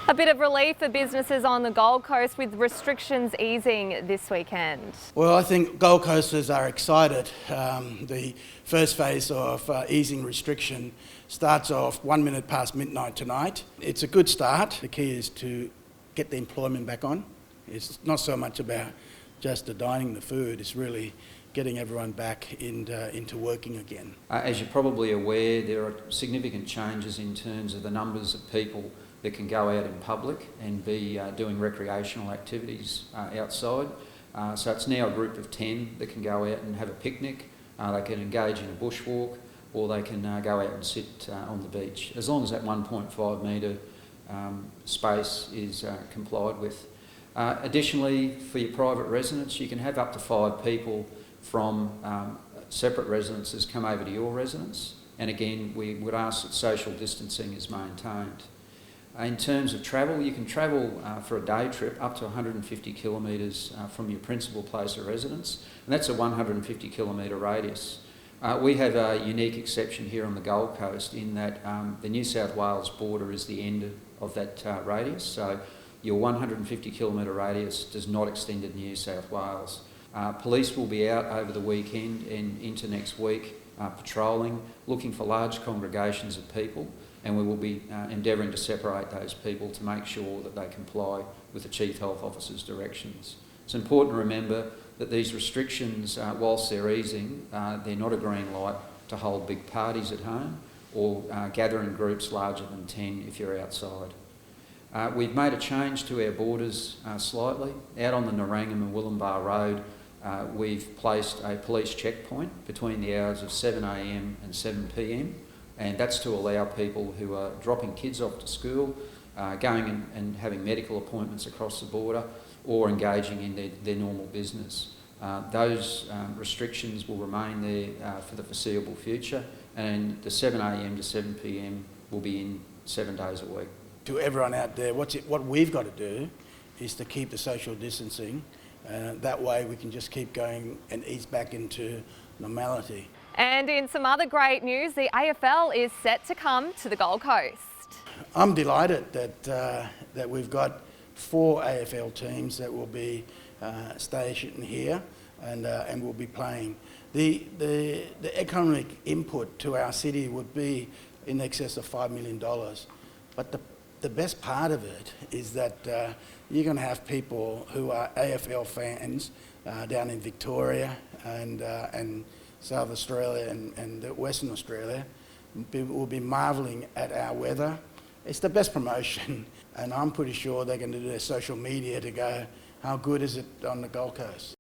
A bit of relief for businesses on the Gold Coast with restrictions easing this weekend. Well, I think Gold Coasters are excited. The first phase of easing restriction starts off 1 minute past midnight tonight. It's a good start. The key is to get the employment back on. It's not so much about just the dining, the food, it's really getting everyone back into working again. As you're probably aware, there are significant changes in terms of the numbers of people that can go out in public and be doing recreational activities outside. So it's now a group of 10 that can go out and have a picnic, they can engage in a bushwalk, or they can go out and sit on the beach, as long as that 1.5 metre space is complied with. Additionally, for your private residence, you can have up to 5 people from separate residences come over to your residence, and again we would ask that social distancing is maintained. In terms of travel, you can travel for a day trip up to 150 kilometres from your principal place of residence, and that's a 150 kilometre radius. We have a unique exception here on the Gold Coast in that the New South Wales border is the end of that radius, so your 150 kilometre radius does not extend to New South Wales. Police will be out over the weekend and into next week patrolling, looking for large congregations of people, and we will be endeavouring to separate those people to make sure that they comply with the Chief Health Officer's directions. It's important to remember that these restrictions, whilst they're easing, they're not a green light to hold big parties at home or gather in groups larger than 10 if you're outside. We've made a change to our borders slightly. Out on the Narangam and Willenbar Road, we've placed a police checkpoint between the hours of 7 a.m. and 7 p.m. and that's to allow people who are dropping kids off to school, going and having medical appointments across the border, or engaging in their normal business. Those restrictions will remain there for the foreseeable future, and the 7 a.m. to 7 p.m. will be in 7 days a week. To everyone out there, what we've got to do is to keep the social distancing. That way we can just keep going and ease back into normality. And in some other great news, the AFL is set to come to the Gold Coast. I'm delighted that we've got 4 AFL teams that will be stationed here and will be playing. The economic input to our city would be in excess of $5 million. But the best part of it is that you're going to have people who are AFL fans down in Victoria and South Australia and Western Australia will be marvelling at our weather. It's the best promotion, and I'm pretty sure they're going to do their social media to go, how good is it on the Gold Coast?